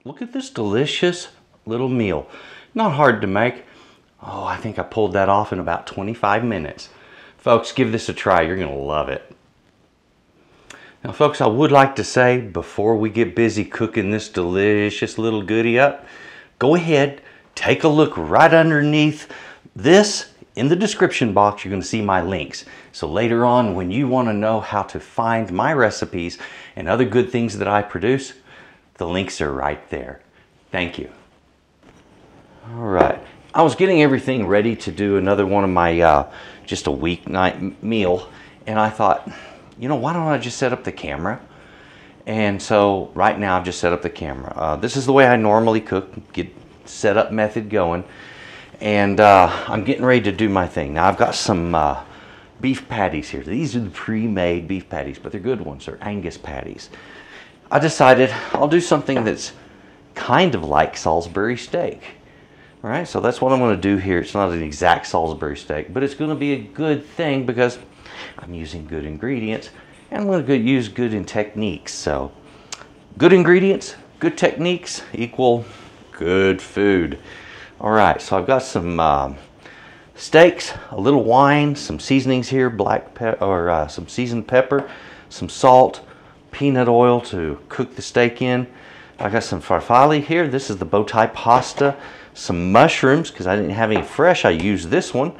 Look at this delicious little meal. Not hard to make. Oh, I think I pulled that off in about 25 minutes. Folks, give this a try. You're gonna love it. Now, folks, I would like to say before we get busy cooking this delicious little goodie up, go ahead, take a look right underneath this. In the description box, you're going to see my links. So later on, when you want to know how to find my recipes and other good things that I produce, the links are right there. Thank you. All right. I was getting everything ready to do another one of my just a weeknight meal, and I thought, you know, why don't I just set up the camera? And so right now I've just set up the camera. This is the way I normally cook, get setup method going. And I'm getting ready to do my thing. Now I've got some beef patties here. These are the pre-made beef patties, but they're good ones. They're Angus patties. I decided I'll do something that's kind of like Salisbury steak. All right, so that's what I'm going to do here. It's not an exact Salisbury steak, but it's going to be a good thing because I'm using good ingredients, and I'm going to use good techniques. So good ingredients, good techniques equal good food. All right, so I've got some steaks, a little wine, some seasonings here, black pepper or some seasoned pepper, some salt, peanut oil to cook the steak in. I got some farfalle here. This is the bow tie pasta. Some mushrooms, because I didn't have any fresh, I used this one.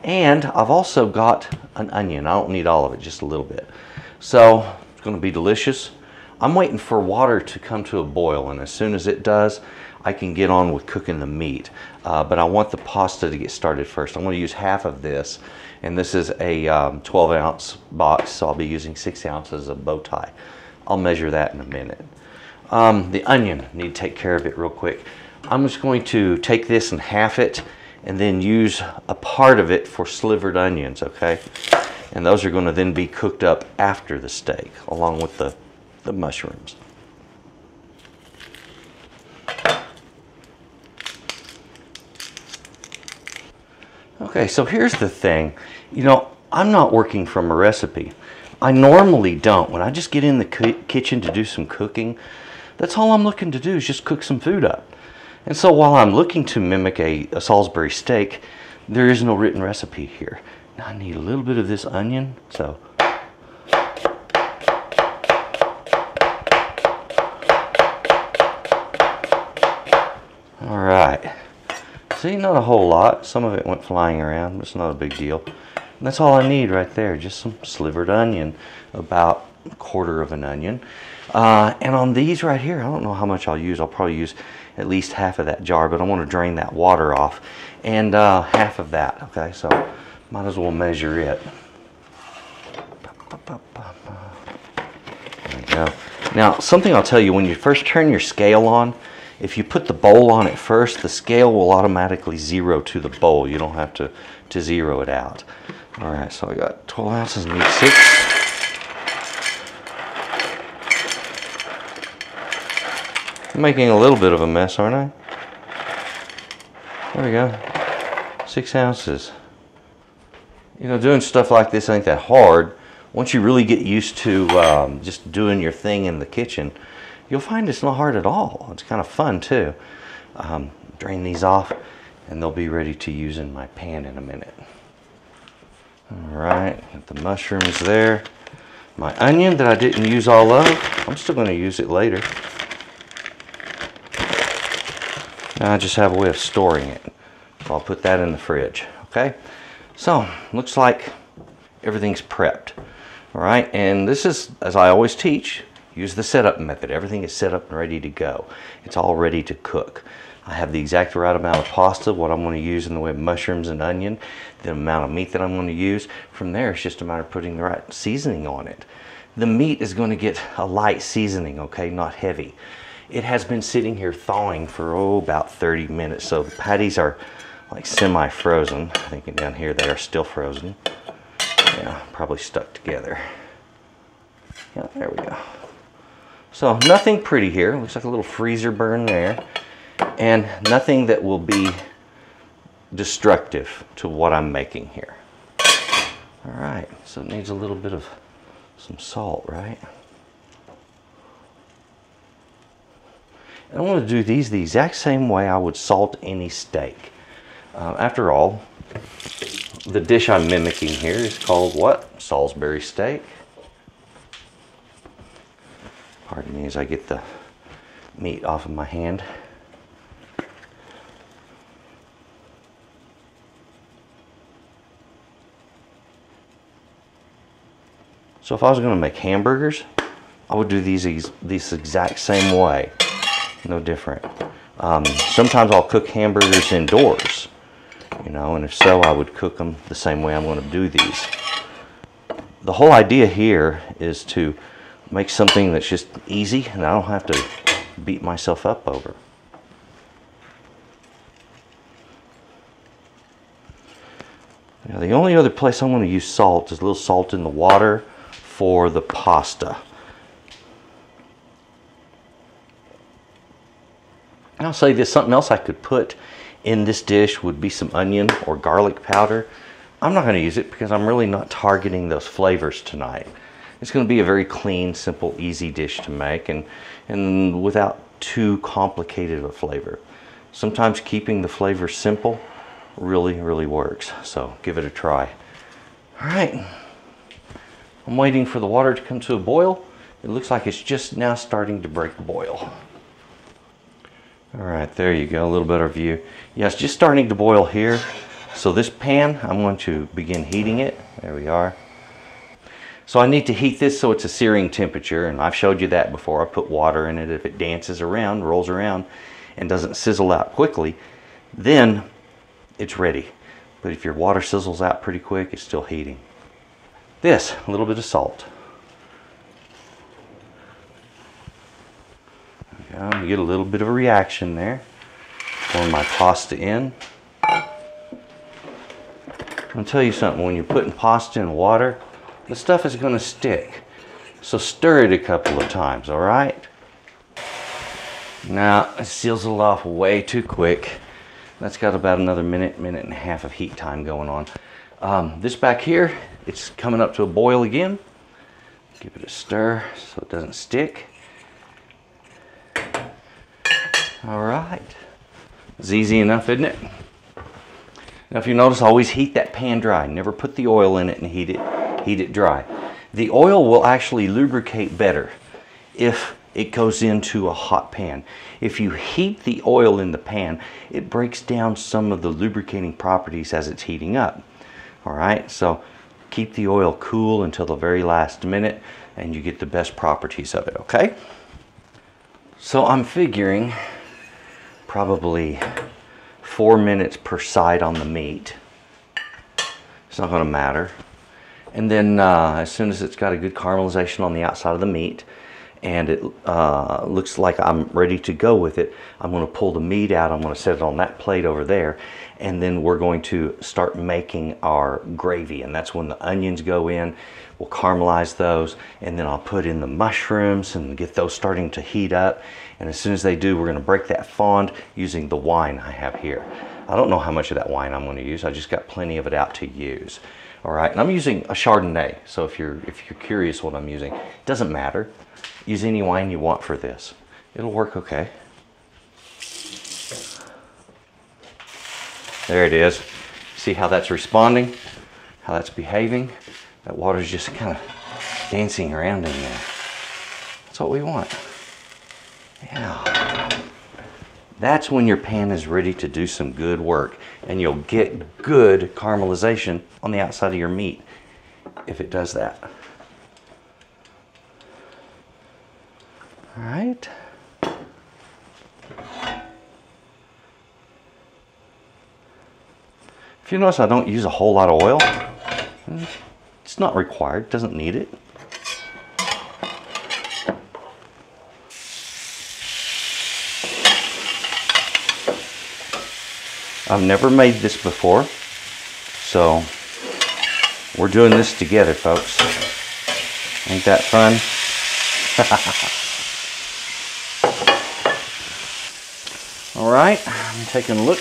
And I've also got an onion. I don't need all of it, just a little bit. So it's going to be delicious. I'm waiting for water to come to a boil, and as soon as it does, I can get on with cooking the meat. But I want the pasta to get started first. I'm going to use half of this, and this is a 12-ounce box, so I'll be using 6 ounces of bow tie. I'll measure that in a minute. The onion, need to take care of it real quick. I'm just going to take this and half it, and then use a part of it for slivered onions, okay? And those are going to then be cooked up after the steak, along with the mushrooms. Okay, so here's the thing. You know, I'm not working from a recipe. I normally don't. When I just get in the kitchen to do some cooking, that's all I'm looking to do is just cook some food up. And so while I'm looking to mimic a Salisbury steak, there is no written recipe here. Now I need a little bit of this onion, so. All right. See, not a whole lot. Some of it went flying around, but it's not a big deal. And that's all I need right there, just some slivered onion, about a quarter of an onion. And on these right here, I don't know how much I'll use. I'll probably use at least half of that jar, but I want to drain that water off. And half of that, okay? So might as well measure it. There we go. Now, something I'll tell you, when you first turn your scale on, if you put the bowl on it first, the scale will automatically zero to the bowl. You don't have to zero it out. All right, so I got 12 ounces, need 6. I'm making a little bit of a mess, aren't I? There we go, 6 ounces. You know, doing stuff like this ain't that hard. Once you really get used to just doing your thing in the kitchen, you'll find it's not hard at all. It's kind of fun too. Drain these off, and they'll be ready to use in my pan in a minute. All right, got the mushrooms there. My onion that I didn't use all of, I'm still going to use it later. Now I just have a way of storing it. So I'll put that in the fridge, okay? So, looks like everything's prepped. All right, and this is, as I always teach, use the setup method. Everything is set up and ready to go. It's all ready to cook. I have the exact right amount of pasta, what I'm going to use in the way of mushrooms and onion, the amount of meat that I'm going to use. From there, it's just a matter of putting the right seasoning on it. The meat is going to get a light seasoning, okay, not heavy. It has been sitting here thawing for, about 30 minutes. So the patties are like semi-frozen. I think down here they are still frozen. Yeah, probably stuck together. Yeah, there we go. So nothing pretty here. Looks like a little freezer burn there. And nothing that will be destructive to what I'm making here. All right, so it needs a little bit of some salt, right? And I want to do these the exact same way I would salt any steak. After all, the dish I'm mimicking here is called what? Salisbury steak. Pardon me as I get the meat off of my hand. So if I was going to make hamburgers, I would do these exact same way. No different. Sometimes I'll cook hamburgers indoors, you know, and if so, I would cook them the same way I'm going to do these. The whole idea here is to make something that's just easy and I don't have to beat myself up over. Now, the only other place I want to use salt is a little salt in the water for the pasta. And I'll say this, something else I could put in this dish would be some onion or garlic powder. I'm not going to use it because I'm really not targeting those flavors tonight. It's going to be a very clean, simple, easy dish to make and without too complicated of a flavor. Sometimes keeping the flavor simple really works. So give it a try. All right. I'm waiting for the water to come to a boil. It looks like it's just now starting to break boil. All right, there you go, a little better view. Yeah, it's just starting to boil here. So this pan, I'm going to begin heating it. There we are. So I need to heat this so it's a searing temperature, and I've showed you that before. I put water in it. If it dances around, rolls around, and doesn't sizzle out quickly, then it's ready. But if your water sizzles out pretty quick, it's still heating. This, a little bit of salt. You get a little bit of a reaction there. Pour my pasta in. I'm going to tell you something, when you're putting pasta in water, the stuff is going to stick. So stir it a couple of times, all right? Now, it sizzled off way too quick. That's got about another minute and a half of heat time going on. This back here, it's coming up to a boil again. Give it a stir so it doesn't stick. All right, it's easy enough, isn't it? Now if you notice, always heat that pan dry. Never put the oil in it and heat it dry. The oil will actually lubricate better if it goes into a hot pan. If you heat the oil in the pan, it breaks down some of the lubricating properties as it's heating up. All right, so keep the oil cool until the very last minute and you get the best properties of it, okay? So I'm figuring probably 4 minutes per side on the meat. It's not going to matter. And then as soon as it's got a good caramelization on the outside of the meat and it looks like I'm ready to go with it, I'm going to pull the meat out. I'm going to set it on that plate over there, and then we're going to start making our gravy, and that's when the onions go in. We'll caramelize those, and then I'll put in the mushrooms and get those starting to heat up. And as soon as they do, we're going to break that fond using the wine I have here. I don't know how much of that wine I'm going to use. I just got plenty of it out to use. All right, and I'm using a Chardonnay. So if you're curious what I'm using, it doesn't matter. Use any wine you want for this. It'll work okay. There it is. See how that's responding? How that's behaving? That water's just kind of dancing around in there. That's what we want. Yeah. That's when your pan is ready to do some good work, and you'll get good caramelization on the outside of your meat if it does that. All right. If you notice, I don't use a whole lot of oil. It's not required, it doesn't need it. I've never made this before, so we're doing this together, folks. Ain't that fun? All right, I'm taking a look.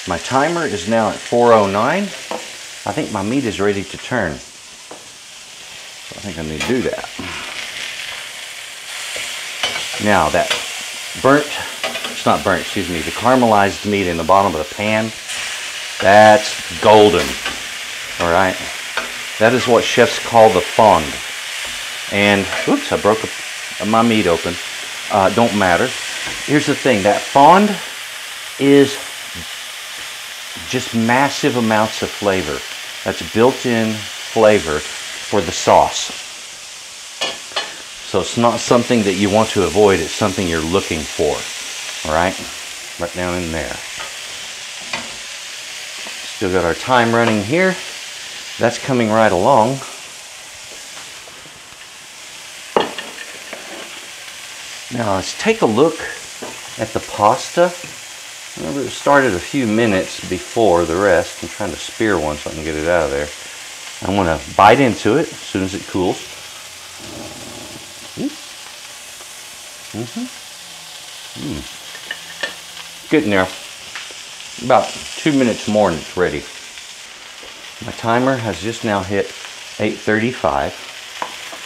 My timer is now at 4:09. I think my meat is ready to turn. So I think I need to do that. Now that it's not burnt, excuse me, the caramelized meat in the bottom of the pan, that's golden. All right, that is what chefs call the fond. And, oops, I broke my meat open. Don't matter. Here's the thing, that fond is just massive amounts of flavor. That's built-in flavor for the sauce. So it's not something that you want to avoid, it's something you're looking for. All right, right down in there. Still got our time running here. That's coming right along. Now let's take a look at the pasta. Remember, it started a few minutes before the rest. I'm trying to spear one so I can get it out of there. I want to bite into it as soon as it cools. Getting there. About 2 minutes more and it's ready. My timer has just now hit 8:35.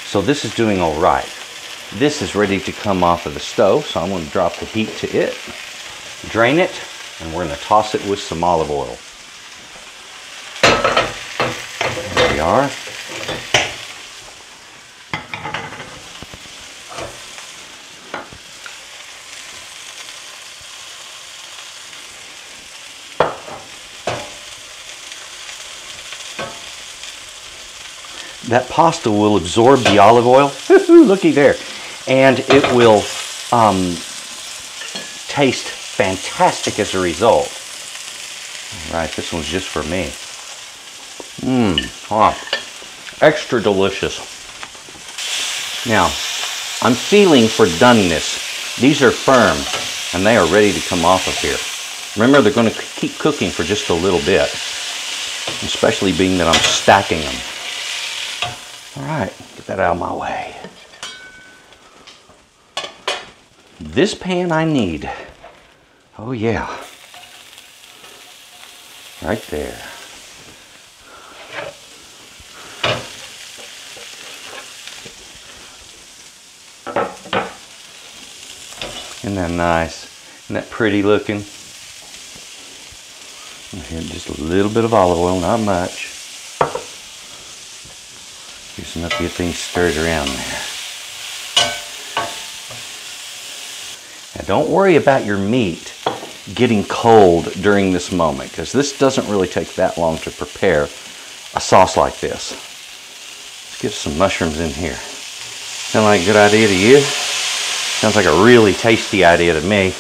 So this is doing all right. This is ready to come off of the stove, so I'm going to drop the heat to it, drain it, and we're going to toss it with some olive oil. There we are. That pasta will absorb the olive oil. Looky there. And it will taste fantastic as a result. All right, this one's just for me. Extra delicious. Now, I'm feeling for doneness. These are firm, and they are ready to come off of here. Remember, they're going to keep cooking for just a little bit, especially being that I'm stacking them. All right, get that out of my way. This pan I need. Oh yeah. Right there. Isn't that nice? Isn't that pretty looking? Here, just a little bit of olive oil, not much. Just enough to get things stirred around there. Now don't worry about your meat getting cold during this moment, because this doesn't really take that long to prepare a sauce like this. Let's get some mushrooms in here. Sound like a good idea to you? Sounds like a really tasty idea to me.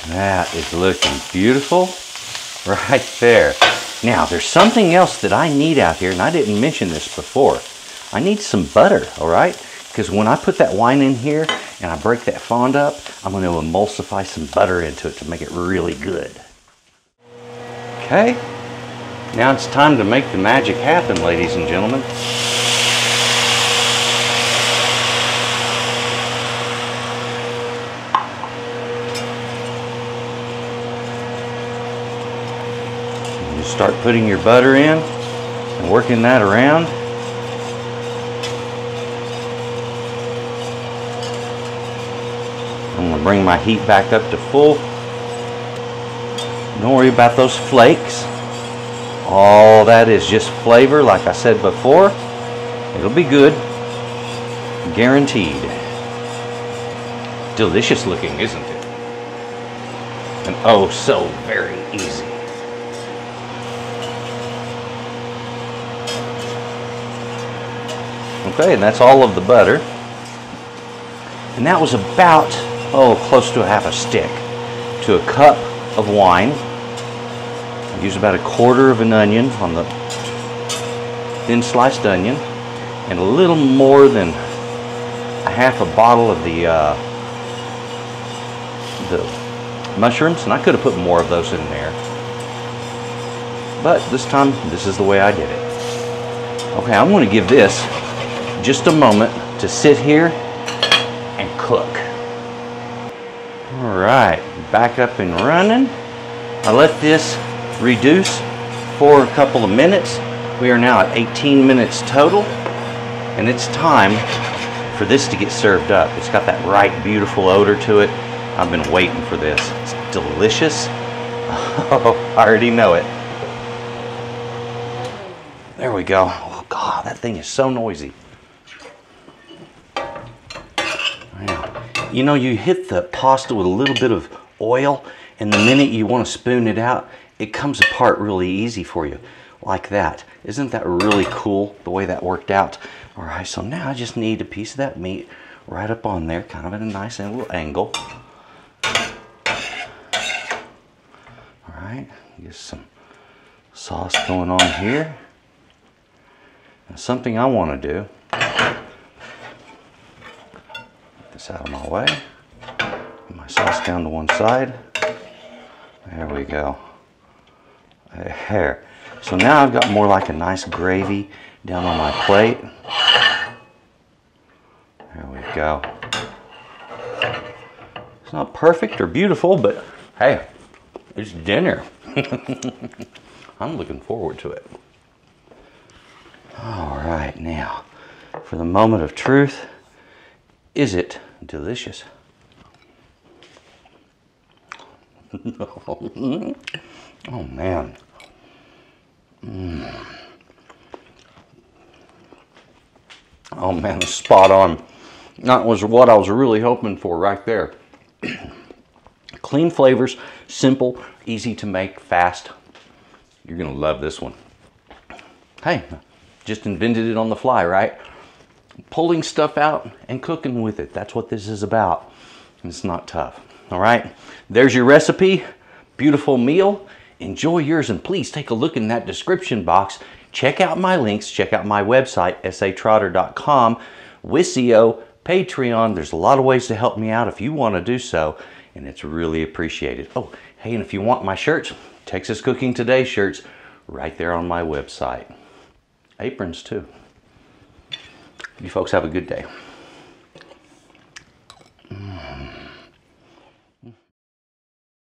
That is looking beautiful right there. Now, there's something else that I need out here, and I didn't mention this before. I need some butter, all right? Because when I put that wine in here and I break that fond up, I'm going to emulsify some butter into it to make it really good. Okay, now it's time to make the magic happen, ladies and gentlemen. Start putting your butter in and working that around. I'm going to bring my heat back up to full. Don't worry about those flakes. All that is just flavor, like I said before. It'll be good. Guaranteed. Delicious looking, isn't it? And oh, so very easy. Okay, and that's all of the butter. And that was about, close to a half a stick to a cup of wine. I used about a quarter of an onion on the thin sliced onion, and a little more than a half a bottle of the mushrooms, and I could have put more of those in there. But this time, this is the way I did it. Okay, I'm going to give this just a moment to sit here and cook. All right, back up and running. I let this reduce for a couple of minutes, We are now at 18 minutes total, and it's time for this to get served up. It's got that right, beautiful odor to it. I've been waiting for this. It's delicious. Oh, I already know it. There we go. Oh, God, that thing is so noisy. You know, you hit the pasta with a little bit of oil, and the minute you want to spoon it out, it comes apart really easy for you, like that. Isn't that really cool, the way that worked out? All right, so now I just need a piece of that meat right up on there, kind of at a nice little angle. All right, get some sauce going on here. Now, something I want to do, get this out of my way. Put my sauce down to one side. There we go. There. So now I've got more like a nice gravy down on my plate. There we go. It's not perfect or beautiful, but hey, it's dinner. I'm looking forward to it. All right, now for the moment of truth. Is it delicious? Oh man. Oh man, it's spot on. That was what I was really hoping for right there. Clean flavors, simple, easy to make, fast. You're gonna love this one. Hey, just invented it on the fly, right? Pulling stuff out and cooking with it. That's what this is about. It's not tough. All right, there's your recipe. Beautiful meal. Enjoy yours, and please take a look in that description box. Check out my links. Check out my website, S.A.Trotter.com, Wisio, Patreon. There's a lot of ways to help me out if you want to do so, and it's really appreciated. Oh, hey, and if you want my shirts, Texas Cooking Today shirts, right there on my website. Aprons too. You folks have a good day.